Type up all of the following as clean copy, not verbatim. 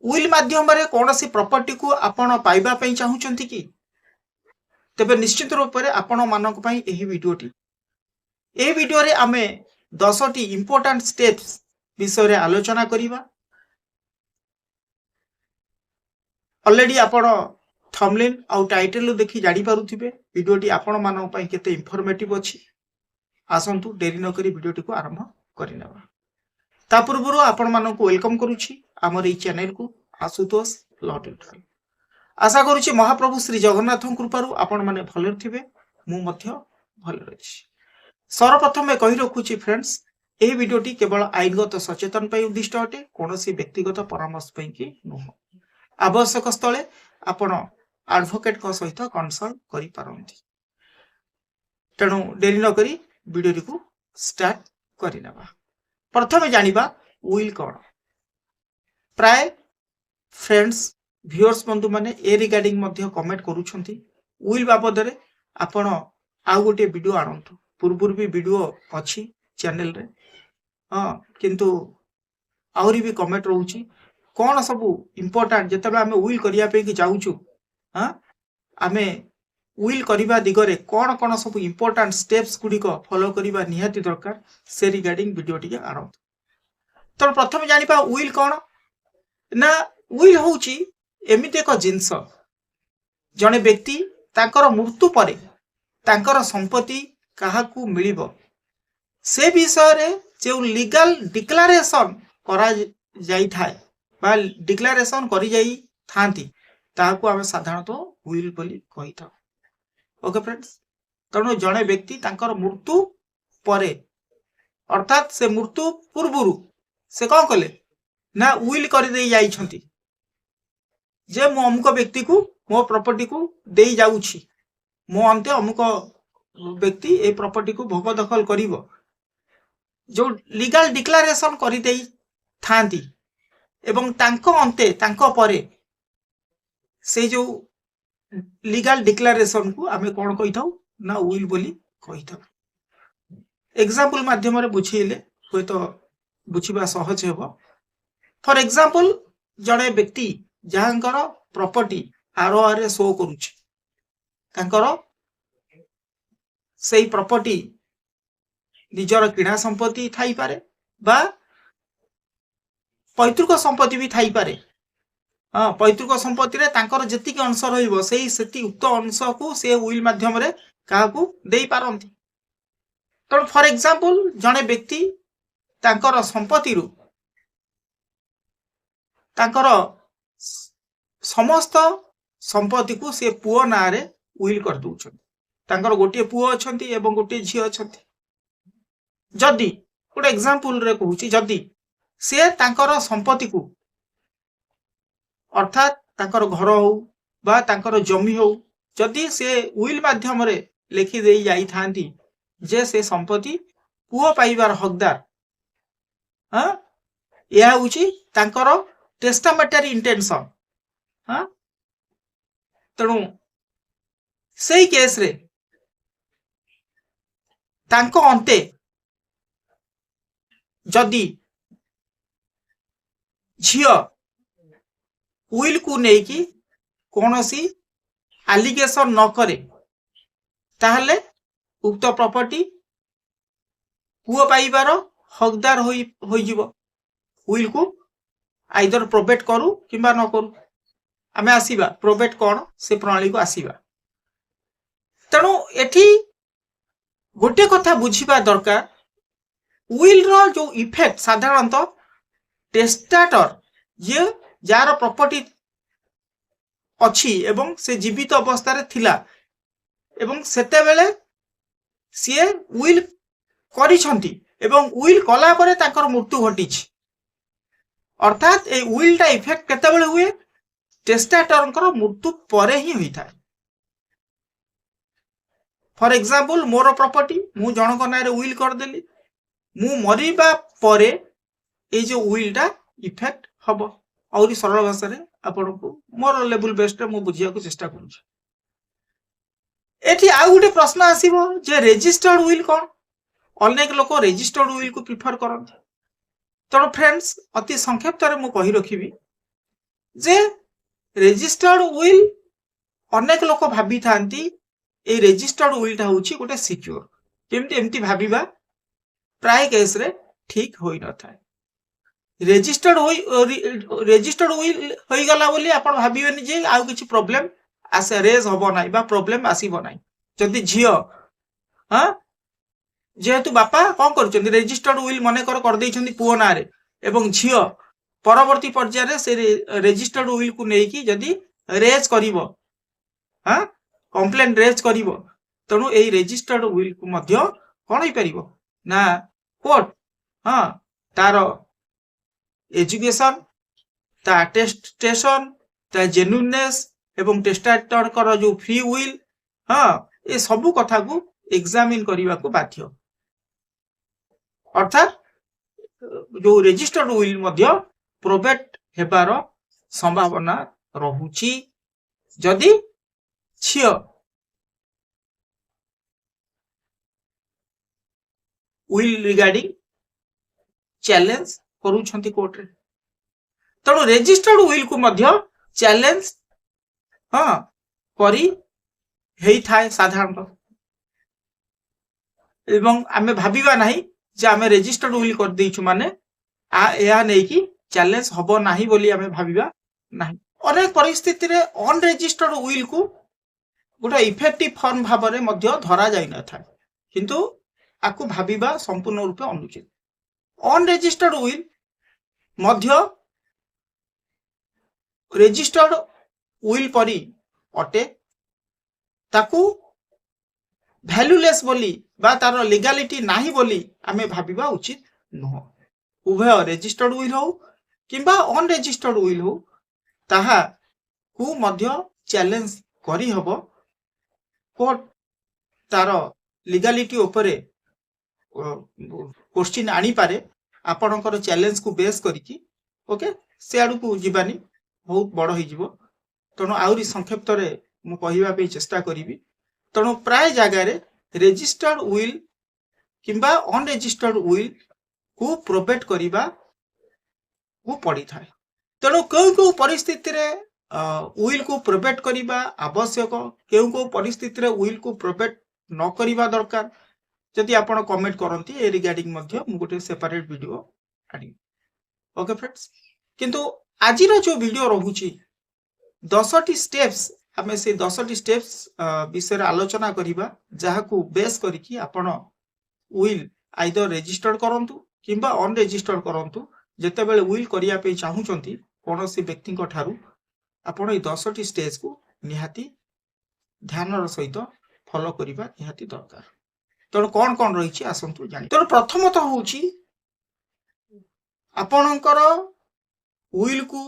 Will माध्यम कौन सी property को आपण पाइबा पई चाहुचंती कि तेबे निश्चित रूप से आपण मानक पई एही वीडियोटी ए वीडियो रे आमे 10टी इंपोर्टेंट स्टेप्स विषय रे आलोचना करिबा। ऑलरेडी आपण थंबनेल आउ टाइटल देखि जानि पारुथिबे वीडियोटी आपण मानक पई केते इंफॉर्मेटिव अछि। आसंतु देरी न करी वीडियोटी को आरंभ करिनेबा। ता पूर्व आपण मानक वेलकम करूछि हमर ई चैनल को आशुतोष लॉ ट्यूटोरियल। आशा करूछि महाप्रभु श्री जगन्नाथ कृपारु आपण माने भले थिबे मु मध्य भले रछि। सर्वप्रथम कहि रखुछि फ्रेंड्स एही वीडियोटी केवल आईनगत सचेतन पई उद्दिष्ट अटे कोनोसी व्यक्तिगत परामर्श पई कि नुह। आवश्यक स्थले आपण एडवोकेट को सहित कंसल्ट करि पारंती। तेणु देरी न करी वीडियो को स्टार्ट करिनेबा। प्रथमे जानिबा उइल कोन। प्राय फ्रेंड्स व्यूअर्स बंधु माने ए रिगार्डिंग मध्य कमेंट करूछंती उइल बाबद रे आपण आ गोटे वीडियो आनंतु। पूर्व भी वीडियो अछि चैनल रे किंतु आउरी भी कमेंट रहउची कोन सब इंपोर्टेंट जतबे हमें उइल करिया पे कि जाउछु आमे उइल करिबा दिगरे कोन कोन सब इंपोर्टेंट स्टेप्स गुडी को फॉलो करिबा निहाती दरकार से रिगार्डिंग वीडियो टिके आरंभ। तो प्रथम जानिबा उइल कोन ना उइल होउची एमिते एक जिंस जने व्यक्ति ताकर मृत्यु परे ताकर संपत्ति काहाकू मिलिबो से विषय रे जे लीगल डिक्लेरेशन करा जाई थाए बा डिक्लेरेशन करि जाई थांती ताहाकू हम साधारणतः उइल बोली कहि था। ओके फ्रेंड्स तनो जने व्यक्ति ताकर मृत्यु परे अर्थात से मृत्यु पूर्वरु से कौन कले ना उइल कर दे जाई छंती जे मो अमुक व्यक्ति को मो प्रॉपर्टी को दे जाउछि मो अंते अमुक व्यक्ति ए प्रॉपर्टी को भोग दखल करिवो जो लीगल डिक्लेरेशन करि देई थांती एवं तांको अंते तांको परे से जो लीगल डिक्लेरेशन को आमे कोन कहि थाउ ना उइल बोली कहि थाउ। एग्जांपल माध्यम रे बुझिले होय तो बुझिबा सहज हेबो। फॉर एग्जांपल जड़े व्यक्ति जहांकर प्रॉपर्टी आरओआर रे शो करूछि तांकर सेही प्रॉपर्टी निजर किणा संपत्ति थाई पारे बा पैतृक संपत्ति भी थाई पारे। पैतृक संपत्ति रे तांकर जेतिक अंश रहिबो सेही सेति उक्त अंश को से उइल माध्यम रे काहाकू देई पारंती। तो फॉर एग्जांपल जड़े व्यक्ति तांकर संपत्ति रु तांकर समस्त संपत्ति को से पुओ ना रे उइल कर दउछन। तांकर गोटे पुओ अछंती एवं गोटे झियो अछंती। जदी गोटे एग्जांपल रे कहूची जदी से तांकर संपत्ति को अर्थात तांकर घर हो बा तांकर जमी हो जदी से उइल माध्यम रे लिखि देई जाई थांती जे से संपत्ति पुओ पाइबार हकदार या होची तांकर टेस्टामेटरी इंटेंशन। तेणु से केस रे तांको अंते जदी झियो उइल को नहीं कि कोनोसी एलिगेशन न करे ताहले उक्त प्रॉपर्टी पुओ पाइबार हकदार होई जिवो। उइल को आइदर प्रोबेट करू किंबा न करू आमे आसीबा प्रोबेट कोन से प्रणाली को आसीबा। तेणु एठी गोटे कथा बुझिबा दरकार उइल रो जो इफेक्ट साधारणतः टेस्टाटर जे जार प्रॉपर्टी अछि एवं से जीवित अवस्था रे थिला एवं सेते बेले सिए उइल करि छंती एवं उइल कला परे ताकर मृत्यु घटिछि अर्थात ए उइल टा इफेक्ट केते बेले हुए टेस्टाटरकर मृत्यु परे ही होई थाए। फॉर एग्जांपल मोर प्रॉपर्टी मु जनक नारे उइल कर देली मु मरिबा परे ए जो उइल टा इफेक्ट हबो। और सरल भाषा रे आपन को मोर लेवल बेस्ट मु बुझिया को चेष्टा करू। एठी आ गुटे प्रश्न आसीबो जे रजिस्टर्ड उइल कोन। अनेक लोक रजिस्टर्ड उइल को प्रिफर करन। तो फ्रेंड्स अति संक्षेप रे मु कहि रखिबी जे रेजिस्टर्ड विल अनेक लोक भाभी थांती ए रेजिस्टर्ड विल टा होची गोटे सिक्योर केमती एमती भाबीबा प्राय केस रे ठीक होई न थाए रेजिस्टर्ड विल होई गला बोली आपण भाबिबेनी जे आउ किछि प्रॉब्लम आसे रेज हबो नाही बा प्रॉब्लम आसीबो नाही जदी झियो हां जेहेतु बापा कौन कर रेजिस्टर्ड विल मन कर पुओ ना एवं झील परवर्ती पर्यायर से रेजिस्टर्ड विल को लेकिन जदि रेज कर कंप्लेन रेज कर तेणु यही रेजिस्टर्ड विल को मध्य कौन हो पार ना कोर्ट हाँ तार एजुकेशन ता अटेस्टेशन ता जेन्युइननेस एवं टेस्टाटर कर जो फ्री विल हाँ ये सब कथा को एग्जामिन करने को बाध्य अर्थात जो रेजिस्टर्ड विल मध्य प्रोबेट हेबार संभावना रहुची जदि झियो विल रिगार्डिंग चैलेंज करूछंती कोर्ट रे तेणु रेजिस्टर्ड विल को मध्य चैलेंज हाँ करी हेई थाए साधारणतः एवं आमे भाबिबा नाही जे आमे रेजिस्टर्ड विल कर देइछु माने या नहीं कि चैलेंज हबो नाही बोली आमे भाबिबा नाही अनेक परिस्थिति रे अनरेजिस्टर्ड विल को गोटे इफेक्टिव फॉर्म भाव रे मध्य धरा जाई न था किंतु आकु भाबिबा संपूर्ण रूपे अनुचित unregistered will Madhya registered will परी अटे ताकू भैल्यूलेस बोली बा तार लीगालिटी नाही बोली आमे भाबिबा उचित नुह उभय रेजिस्टर्ड विल हो किंबा अनरेजिस्टर्ड विल हो ताहा को मध्य चैलेंज करी हबो कोर्ट तार लीगालिटी उपरे क्वेश्चन आनी पारे आपणकर चैलेंज को बेस करिकी ओके से आडू को जीवानी बहुत बड़ हो जिवो तेणु आउरी संक्षेप्त रे मु कहिबा पे चेष्टा करिवि तेणु प्राय जगह रे रेजिस्टर्ड विल किंबा अनरेजिस्टर्ड विल को प्रोबेट करिबा को पड़ी थाए तेणु क्यों परिस्थिति रे विल को प्रोबेट करिबा आवश्यक क्यों परिस्थिति रे विल को प्रोबेट न करिबा दरकार जदि आपण कमेंट करंती ए रिगार्डिंग मध्य मु गोटे सेपरेट वीडियो आनी ओके फ्रेंड्स किंतु आजिर जो वीडियो रहुची 10टी स्टेप्स आमे से 10टी स्टेप्स विषय आलोचना करिबा जहा को बेस करिकी आपण विल आइदर रजिस्टर्ड करंतु किंबा अनरजिस्टर्ड करंतु जेते बेले विल करिया पे चाहूचंती कोनोसी व्यक्ति को ठारू आपण ए 10टी स्टेज को निहाती ध्यान सहित फॉलो करिबा निहाती दरकार तेणु कौन कौन रही आसतु जानी तेणु प्रथमतः होची आपणकर विल को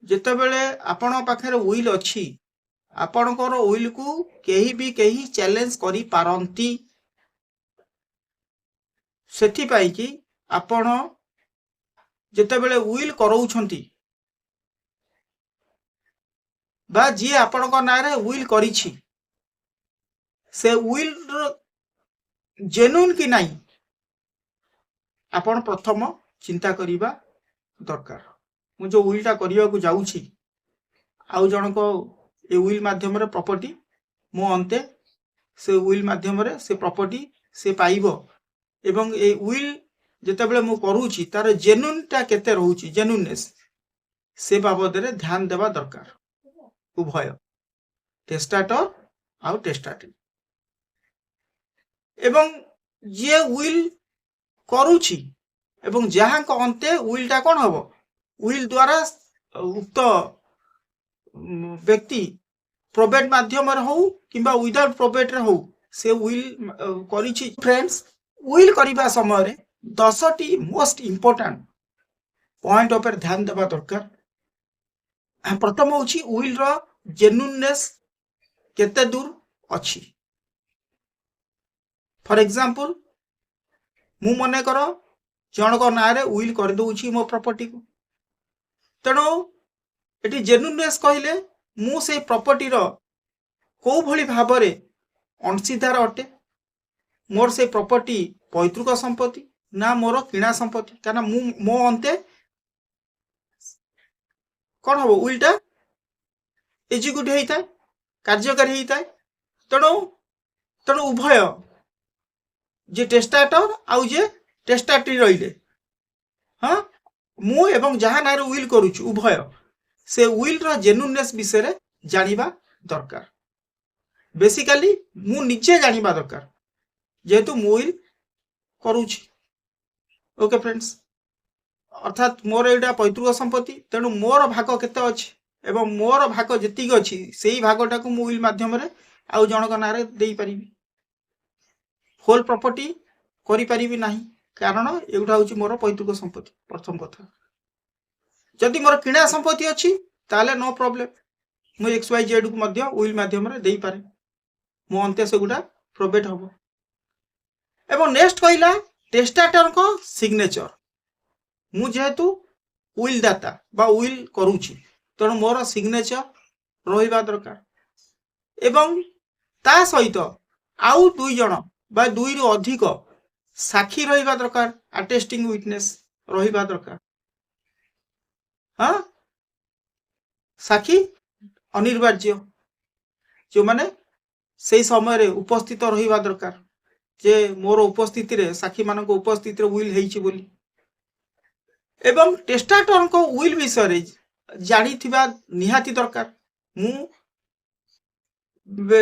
जेते बेले आपण पाखरे विल अछि आपणकर विल को केही भी केही चैलेंज करी पारंती सेठी पाई कि आपण जेते बेले विल करौछंती बा जी आपणकर नारे विल करिछि से विल जेन्युइन कि नहीं आपण प्रथम चिंता करिबा दरकार मु जो विलटा करिया को जाउछि आउ जन को ए विल माध्यम रे प्रॉपर्टी मो अंते से विल माध्यम रे से प्रॉपर्टी से पाइबो एवं ए विल जेते बेले मु करूछि तार जेन्युइनटा केते रहउछि जेन्युइननेस से बाबद रे ध्यान देबा दरकार उभय टेस्टाटर आउ टेस्टाटी एवं जे विल करूछि एवं जहां को अंते विलटा कोन हबो विल द्वारा उक्त व्यक्ति प्रोबेट माध्यम रे हो किंबा विदाउट प्रोबेट रे हो से विल करिछि फ्रेंड्स विल करिबा समय रे 10टी मोस्ट इंपोर्टेंट पॉइंट ऊपर ध्यान देबा दरकार प्रथम होछि विल रो जेन्युइननेस केते दूर अछि फॉर एग्जांपल मु मने करो जनक ना रे विल कर दउछि मो प्रॉपर्टी को तेणु एटी जेन्युइननेस कहले मु से प्रॉपर्टी रो को भली भाव रे अंशीदार अटे मोर से प्रॉपर्टी पैतृक संपत्ति ना मोर किणा संपत्ति काना मु मो अंते कौन हम उइलटा एजिक्यूट होता है कार्यकारी होता है तेणु तेणु उभय जे टेस्टाटर आउ जे टेस्टाटी रहिले हाँ मु एवं जहाँ ना उइल करुछु उभय से उइल रो जेन्युइननेस विषय रे जानिबा दरकार बेसिकली मु निजे जानिबा दरकार जेहेतु मु उइल करुछि ओके फ्रेंड्स अर्थात मोर एटा पैतृक संपत्ति तेणु मोर भाग केते अछि एवं मोर भाग जेतिक अछि सेही भागटा को मु उइल माध्यम रे आउ जनक नारे देई परिबी होल प्रॉपर्टी करि परिबी नाही कारण एउटा होछि मोर पैतृक संपत्ति प्रथम कथा जदि मोर किणा संपत्ति अछि ताले नो प्रॉब्लम मु एक्स वाई जेड को मध्य उइल माध्यम रे देई पारे मो अंत्य से गुडा प्रोबेट हबो एवं नेक्स्ट कहिला टेस्टाटर को सिग्नेचर मु जेहेतु उइल दाता बा उइल करूची तेणु मोर सिग्नेचर रहिबा दरकार एवं ता सहित आउ दुई जण बा दुई रु अधिक साक्षी रहिबा दरकार अटेस्टिंग विटनेस रहिबा दरकार हाँ साक्षी अनिवार्य जो माने से समय रे उपस्थित रहिबा दरकार जे मोर उपस्थिति रे साक्षी मानक उपस्थिति रे उइल हेइची बोली एवं टेस्टाटर को उइल विषय रे जानी थिबा निहाती दरकार मु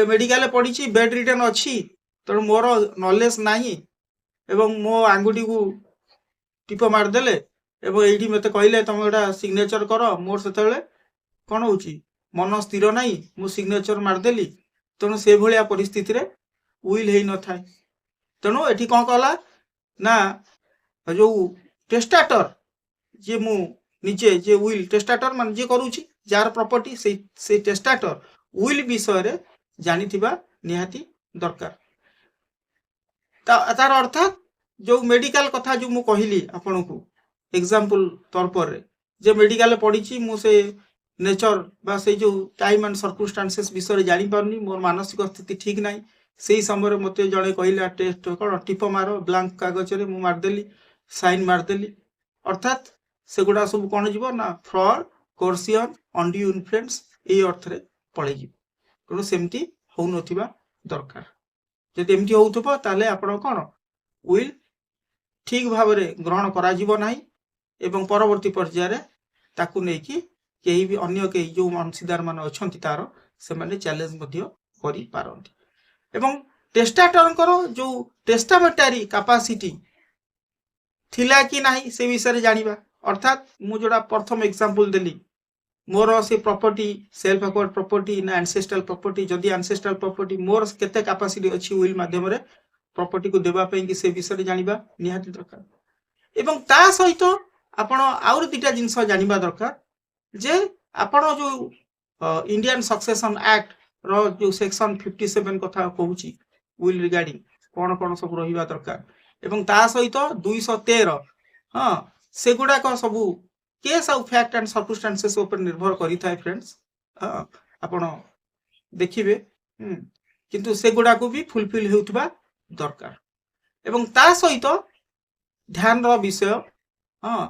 मेडिकल पढ़ी बेड रिटर्न अच्छी तेणु मोर नॉलेज नाही एवं मो आंगुठी को टीप मारदेले एवं एठी मते कहले तुम एटा सिग्नेचर कर मोर सेतेले कौन होची मन स्थिर नाही मु सिग्नेचर मारदेली तेणु से भलिया परिस्थिति रे उइल हेई न थाए तेणु एठी कौन कहला ना जो टेस्टाटर जे मु निजे जे उइल टेस्टाटर मान जे करूची जार प्रॉपर्टी से टेस्टाटर उइल विषय रे जानी थिबा निहाती दरकार तार अर्थात जो मेडिकल कथा जो मु कहली आपन को एग्जांपल तौर पर जे मेडिकल पढ़ी मु से नेचर बा से जो टाइम एंड सर्कमस्टेंसेस विषय जानी पारनी मोर मानसिक स्थिति ठीक नाही सेही समय रे मते जणे कहला टेस्ट कोन टिप मारो ब्लैंक कागज रे मु मारदेली साइन मारदेली अर्थात सेगुडा सब कौन जीव ना फ्रॉड कोर्सियन अनड्यू इन्फ्लुएंस ए अर्थ रे पळे जीव तेणु सेमती हो नथिबा दरकार जदि एमती होउथबो ताले आपण कोन उइल ठीक भाव रे ग्रहण करा जीव नाही एवं परवर्ती पर्याय रे ताकू नै कि केही भी अन्य केही जो अंशीदार मान अछंती तार से माने चैलेंज मध्य करि पारंती एवं टेस्टाटर करो जो टेस्टामेंटरी कैपेसिटी थिला कि नाही से विषय रे जानिबा अर्थात मु जोड़ा प्रथम एग्जांपल देली मोर से प्रॉपर्टी सेल्फ एक्वायर्ड प्रॉपर्टी ना एंसेस्ट्रल प्रॉपर्टी जदि एंसेस्ट्रल प्रॉपर्टी मोर केते कैपेसिटी अछि विल माध्यम रे प्रॉपर्टी को देबा पई कि से विषय रे जानिबा निहाती दरकार एवं ता सहित आपण आउर दिटा जिंस जानिबा दरकार जे आपण जो इंडियन सक्सेशन एक्ट रो जो सेक्शन 57 कथा कहूची विल रिगार्डिंग कोन कोन सब रहिबा दरकार एवं ता सहित 213 हां सेगुडा को सबू case of fact and circumstances ऊपर निर्भर करी थाए फ्रेंड्स आपण देखिबे किंतु सेगुडा को भी फुलफिल हेउथबा दरकार एवं ता सहित ध्यान रो विषय हां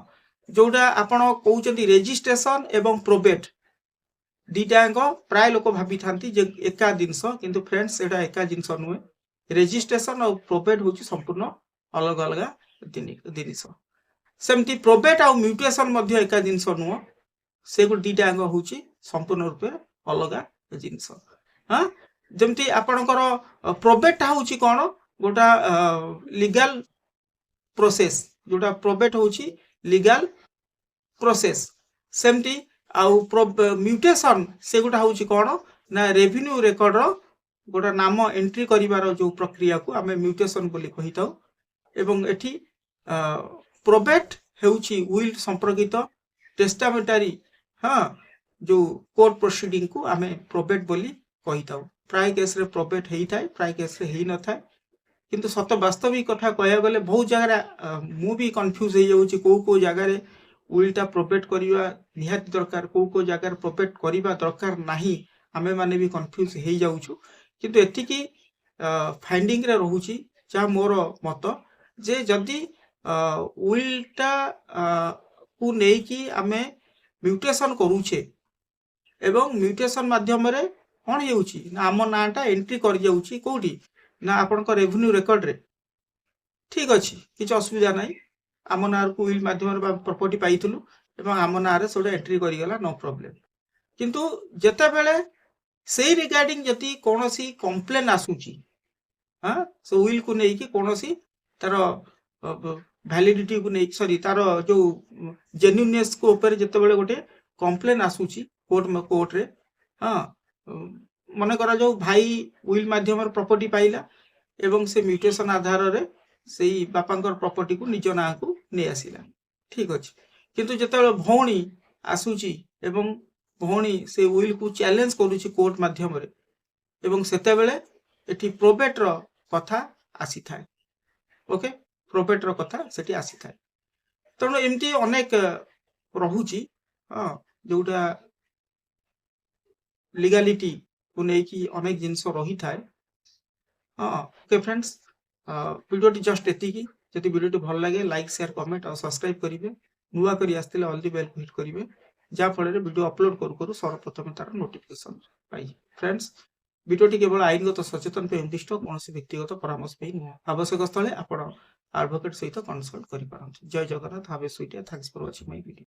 जोडा आपण कहउचंती रजिस्ट्रेशन एवं प्रोबेट दीटांग प्राय लोक भाबी थांती जे एका जिंस किंतु फ्रेंड्स एटा एका जिंस नुए रजिस्ट्रेशन और प्रोबेट होची संपूर्ण अलग अलग जिनिस सेमती प्रोबेट आ म्यूटेशन मध्य एका जिंस नुह से गो दीटांग होची संपूर्ण रूपे अलग जिनिस हां जेमती आपणकर प्रोबेट होची कोन गोटा लीगल प्रोसेस जोटा प्रोबेट होची लीगल प्रोसेस सेमती आउ म्यूटेशन से गोटा होची कोन ना रेवेन्यू रिकॉर्ड रो गोटा नाम एंट्री करिवार जो प्रक्रिया को आमे म्यूटेशन बोली कहिताउ एवं एठी प्रोबेट हेउची विल संपर्कित टेस्टामेंटरी हां जो कोर्ट प्रोसीडिंग को आमे प्रोबेट बोली कहिताउ प्राय केस रे प्रोबेट हेई थाए प्राय केस रे हेई न थाए किंतु सत वास्तविक कथा कहया गले बहुत जगह मु भी कंफ्यूज हे जाउची को जगह रे विलटा प्रोबेट करिवा निहाती दरकार को जगह प्रोबेट करिवा दरकार नाही आमे माने भी कंफ्यूज हे जाउछु किंतु एति की फाइंडिंग रे रहूची जा मोर मत जे जदी विलटा को नै कि आमे म्यूटेशन करूछे एवं म्यूटेशन माध्यम रे कौन हेउची ना आम नाटा एंट्री कर जाउची कोठी ना आपनकर रेवेन्यू रिकॉर्ड रे ठीक अछि किछ असुविधा नाही आम नार को विल माध्यम रे प्रॉपर्टी पाइथलु एवं आम नारे सोडा एंट्री करि गेला नो प्रॉब्लम किंतु जेते बेले सेही रिगार्डिंग जति कोनोसी कंप्लेन आसुची हां सो विल को नै कि कोनोसी तार वैलिडिटी को नै सॉरी तार जो जेन्युइननेस को ऊपर जेते बेले गोटे कंप्लेन आसुची कोर्ट रे हां मन करा जो भाई विल माध्यम रे प्रॉपर्टी पाइला एवं से म्यूटेशन आधार रे सेही बापांकर प्रॉपर्टी को निज ना को नै आसिला ठीक अछि किंतु जेते बेले भौणी आसुची एवं भौणी से विल को चैलेंज करूची कोर्ट माध्यम रे एवं सेते बेले एठी प्रोबेट रो कथा आसी थाए ओके प्रोबेट रो कथा सेठी आसी थाए तनो एमती अनेक रहुची हां जोटा लीगलिटी को नै कि अनेक जिंस रही थाए हां okay friends video T just एति की जति वीडियो टी भल लागे लाइक शेयर कमेंट और सब्सक्राइब करिवे नुवा करी आस्तिले ऑल दी बेल हिट करिवे जा फल रे वीडियो अपलोड करू करू सर्वप्रथम तार नोटिफिकेशन पाई फ्रेंड्स वीडियो टी केवल आईनगत सचेतन पे उद्दिष्ट कोनोसी व्यक्तिगत परामर्श पे नुह आवश्यक स्थले आपण एडवोकेट सहित कंसल्ट करि पारंत जय Jagannath have a sweet day thanks for watching my video.